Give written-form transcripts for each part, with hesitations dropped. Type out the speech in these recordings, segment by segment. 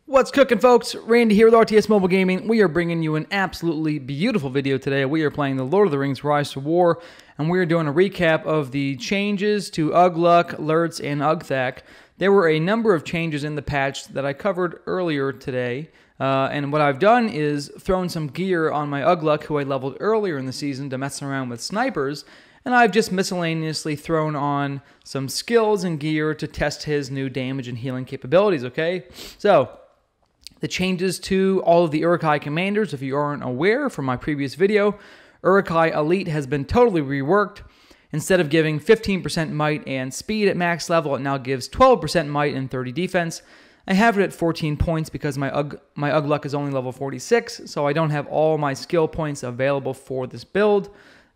What's cooking, folks? Randy here with RTS Mobile Gaming. We are bringing you an absolutely beautiful video today. We are playing the Lord of the Rings Rise to War, and we are doing a recap of the changes to Ugluk, Lurtz, and Ugthak. There were a number of changes in the patch that I covered earlier today, and what I've done is thrown some gear on my Ugluk, who I leveled earlier in the season to mess around with snipers, and I've just miscellaneously thrown on some skills and gear to test his new damage and healing capabilities, okay? So, the changes to all of the Uruk-hai commanders, if you aren't aware from my previous video, Uruk-hai Elite has been totally reworked. Instead of giving 15% might and speed at max level, it now gives 12% might and 30 defense. I have it at 14 points because my Ugluk is only level 46, so I don't have all my skill points available for this build,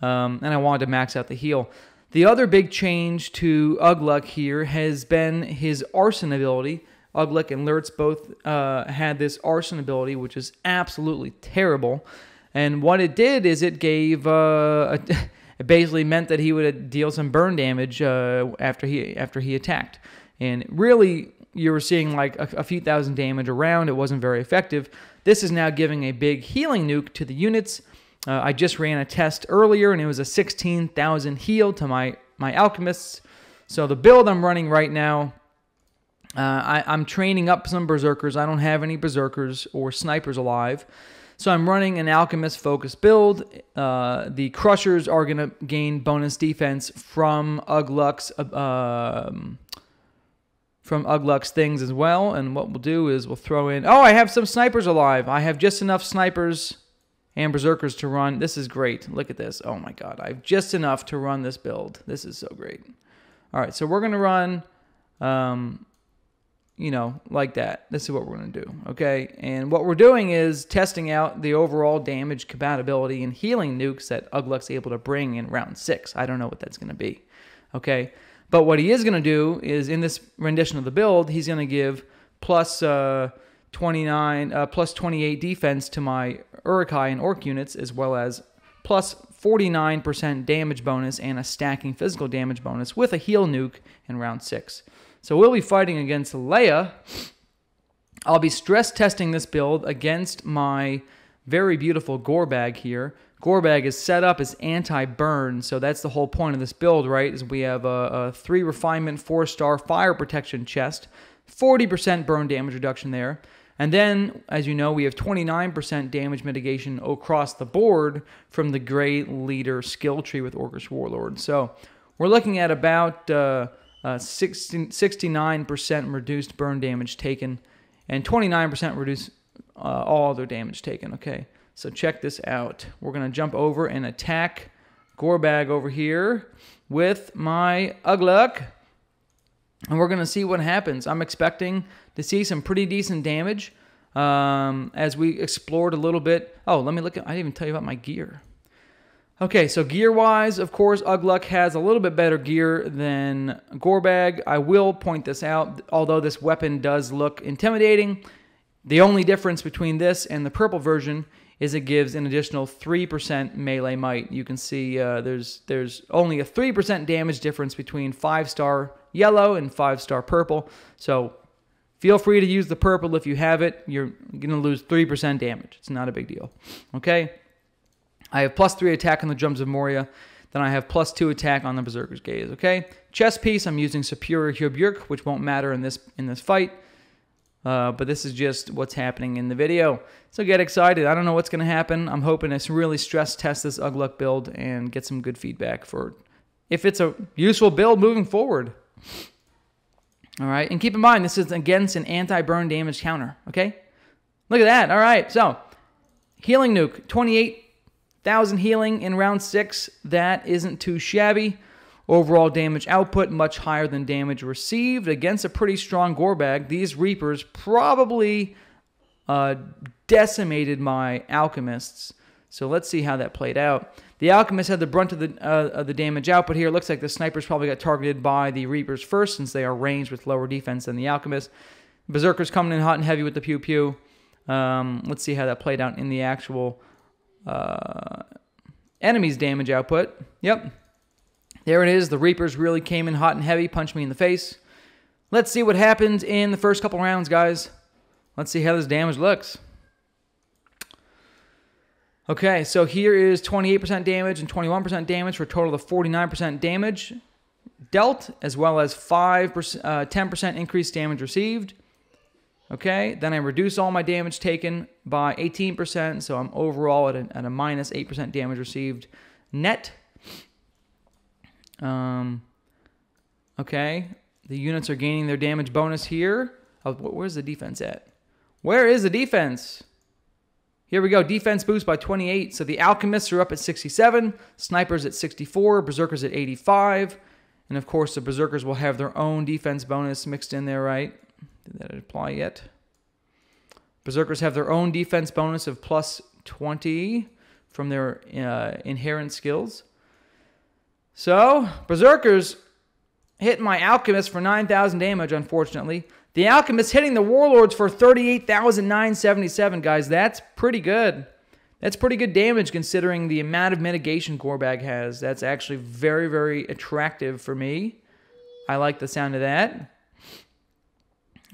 and I wanted to max out the heal. The other big change to Ugluk here has been his arson ability. Ugluk and Lurtz both had this arson ability, which is absolutely terrible. And what it did is it gave, it basically meant that he would deal some burn damage after he attacked. And really, you were seeing like a few thousand damage around. It wasn't very effective. This is now giving a big healing nuke to the units. I just ran a test earlier, and it was a 16,000 heal to my alchemists. So the build I'm running right now, I'm training up some berserkers. I don't have any berserkers or snipers alive, so I'm running an alchemist focused build. The crushers are going to gain bonus defense from Ugluk's things as well. And what we'll do is we'll throw in. Oh, I have some snipers alive. I have just enough snipers and berserkers to run. This is great. Look at this. Oh my god, I have just enough to run this build. This is so great. All right, so we're going to run. You know, like that. This is what we're going to do, okay? And what we're doing is testing out the overall damage compatibility and healing nukes that Ugluk's able to bring in round 6. I don't know what that's going to be, okay? But what he is going to do is, in this rendition of the build, he's going to give plus 28 defense to my Uruk-hai and Orc units, as well as plus 49% damage bonus and a stacking physical damage bonus with a heal nuke in round 6. So we'll be fighting against Leia. I'll be stress testing this build against my very beautiful gore bag here. Gore bag is set up as anti-burn, so that's the whole point of this build, right? Is we have a 3 refinement, 4-star fire protection chest, 40% burn damage reduction there. And then, as you know, we have 29% damage mitigation across the board from the Grey Leader skill tree with Orcish Warlord. So we're looking at about 69% reduced burn damage taken, and 29% reduced all other damage taken. Okay, so check this out. We're going to jump over and attack Gorebag over here with my Ugluk, and we're going to see what happens. I'm expecting to see some pretty decent damage as we explored a little bit. Oh, let me look at, I didn't even tell you about my gear. Okay, so gear-wise, of course, Ugluk has a little bit better gear than Gorebag. I will point this out, although this weapon does look intimidating. The only difference between this and the purple version is it gives an additional 3% melee might. You can see there's only a 3% damage difference between 5-star yellow and 5-star purple. So feel free to use the purple if you have it. You're going to lose 3% damage. It's not a big deal. Okay? I have plus 3 attack on the Drums of Moria. Then I have plus 2 attack on the Berserker's Gaze, okay? Chest piece, I'm using Superior Uruk, which won't matter in this fight. But this is just what's happening in the video. So get excited. I don't know what's going to happen. I'm hoping to really stress test this Ugluk build and get some good feedback for if it's a useful build moving forward. All right, and keep in mind, this is against an anti-burn damage counter, okay? Look at that. All right, so healing nuke, 28,000 healing in round 6. That isn't too shabby. Overall damage output much higher than damage received against a pretty strong Gorebag. These Reapers probably decimated my Alchemists. So let's see how that played out. The Alchemist had the brunt of the damage output here. It looks like the Snipers probably got targeted by the Reapers first, since they are ranged with lower defense than the Alchemist. Berserkers coming in hot and heavy with the Pew Pew. Let's see how that played out in the actual enemy's damage output. Yep. There it is. The Reapers really came in hot and heavy, punched me in the face. Let's see what happens in the first couple rounds, guys. Let's see how this damage looks. Okay, so here is 28% damage and 21% damage for a total of 49% damage dealt, as well as 10% increased damage received. Okay, then I reduce all my damage taken by 18%, so I'm overall at a minus 8% damage received net. Okay, the units are gaining their damage bonus here. Oh, where's the defense at? Where is the defense? Here we go, defense boost by 28. So the alchemists are up at 67, snipers at 64, berserkers at 85, and of course the berserkers will have their own defense bonus mixed in there, right? Did that apply yet? Berserkers have their own defense bonus of plus 20 from their inherent skills. So berserkers hit my alchemist for 9,000 damage, unfortunately. The alchemist hitting the warlords for 38,977, guys. That's pretty good. That's pretty good damage considering the amount of mitigation Gorbag has. That's actually very, very attractive for me. I like the sound of that.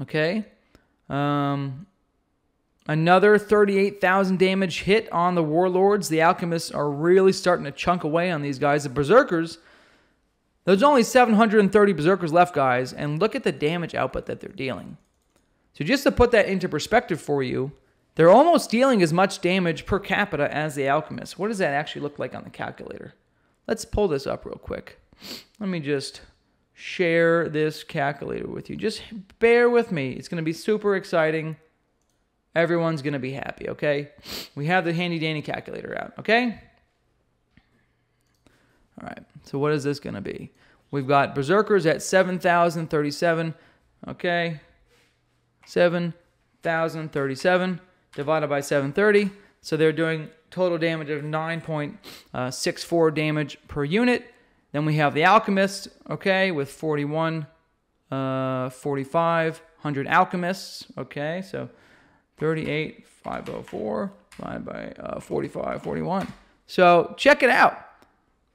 Okay. Another 38,000 damage hit on the warlords. The alchemists are really starting to chunk away on these guys. The berserkers, there's only 730 berserkers left, guys, and look at the damage output that they're dealing. So just to put that into perspective for you, they're almost dealing as much damage per capita as the alchemists. What does that actually look like on the calculator? Let's pull this up real quick. Let me just share this calculator with you. Just bear with me. It's going to be super exciting. Everyone's going to be happy, okay? We have the handy-dandy calculator out, okay? All right, so what is this going to be? We've got berserkers at 7,037, okay? 7,037 divided by 730. So they're doing total damage of 9.64 damage per unit. Then we have the alchemists, okay, with 4,500 alchemists, okay? So 38,504 divided by 4541. So check it out.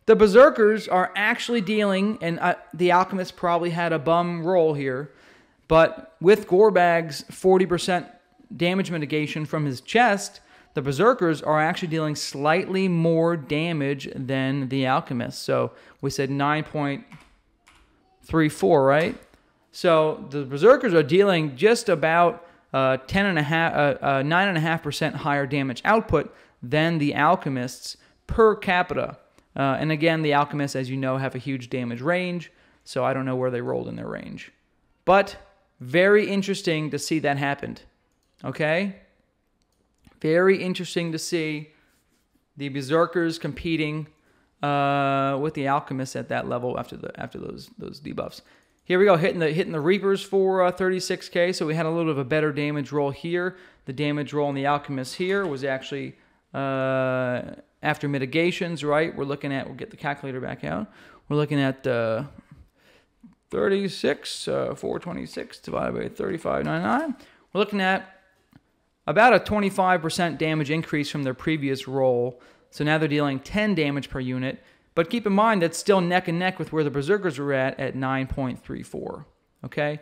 The berserkers are actually dealing, and the alchemist probably had a bum roll here, but with Gorbag's 40% damage mitigation from his chest, the berserkers are actually dealing slightly more damage than the alchemist. So we said 9.34, right? So the berserkers are dealing just about 9.5% higher damage output than the alchemists per capita. And again, the alchemists, as you know, have a huge damage range, so I don't know where they rolled in their range. But very interesting to see that happened. Okay? Very interesting to see the berserkers competing with the alchemists at that level after those debuffs. Here we go, hitting the Reapers for 36k, so we had a little bit of a better damage roll here. The damage roll on the alchemists here was actually after mitigations, right? We're looking at, we'll get the calculator back out. We're looking at 426 divided by 3599. We're looking at about a 25% damage increase from their previous roll. So now they're dealing 10 damage per unit. But keep in mind, that's still neck and neck with where the berserkers were at 9.34. Okay?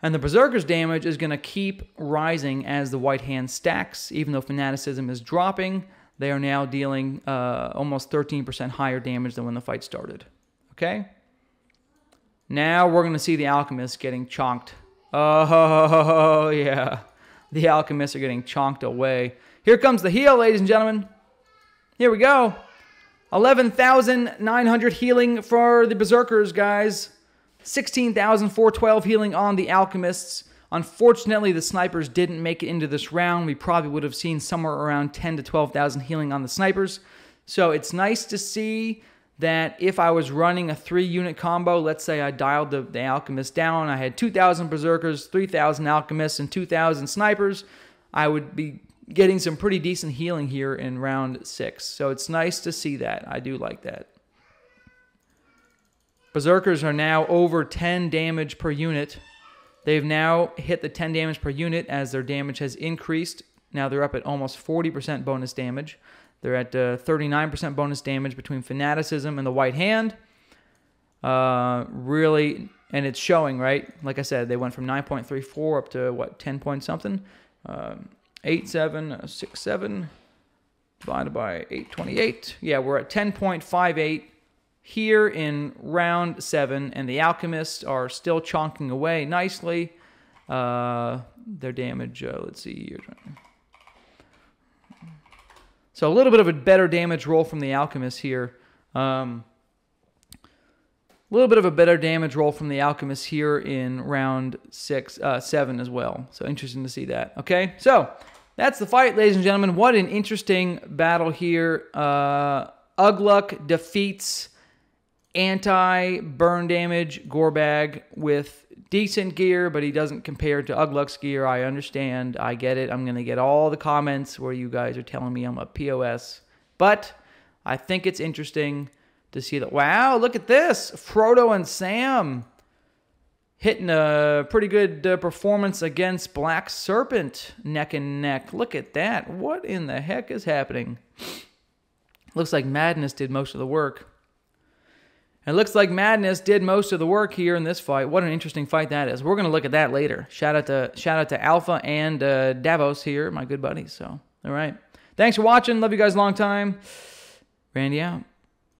And the berserkers' damage is going to keep rising as the white hand stacks. Even though fanaticism is dropping, they are now dealing almost 13% higher damage than when the fight started. Okay? Now we're going to see the alchemists getting chonked. Oh, yeah. The alchemists are getting chonked away. Here comes the heal, ladies and gentlemen. Here we go. 11,900 healing for the berserkers, guys. 16,412 healing on the alchemists. Unfortunately, the snipers didn't make it into this round. We probably would have seen somewhere around 10 to 12,000 healing on the snipers. So it's nice to see that if I was running a 3-unit combo, let's say I dialed the alchemist down, I had 2,000 berserkers, 3,000 alchemists, and 2,000 snipers, I would be getting some pretty decent healing here in round 6. So it's nice to see that. I do like that. Berserkers are now over 10 damage per unit. They've now hit the 10 damage per unit as their damage has increased. Now they're up at almost 40% bonus damage. They're at 39% bonus damage between fanaticism and the white hand. Really And it's showing, right? Like I said, they went from 9.34 up to, what, 10 point something? 8767 divided by 828. Yeah, we're at 10.58 here in round 7, and the alchemists are still chonking away nicely. Their damage, let's see here. So a little bit of a better damage roll from the alchemists here. A little bit of a better damage roll from the alchemists here in round 7 as well. So interesting to see that. Okay, so that's the fight, ladies and gentlemen. What an interesting battle here. Ugluk defeats anti-burn damage Gorbag with decent gear, but he doesn't compare to Ugluk's gear. I understand. I get it. I'm going to get all the comments where you guys are telling me I'm a POS. But I think it's interesting to see that. Wow, look at this. Frodo and Sam hitting a pretty good performance against Black Serpent neck and neck. Look at that. What in the heck is happening? Looks like Madness did most of the work. It looks like Madness did most of the work here in this fight. What an interesting fight that is. We're going to look at that later. Shout out to Alpha and Davos here, my good buddies. So, all right. Thanks for watching. Love you guys a long time. Randy out.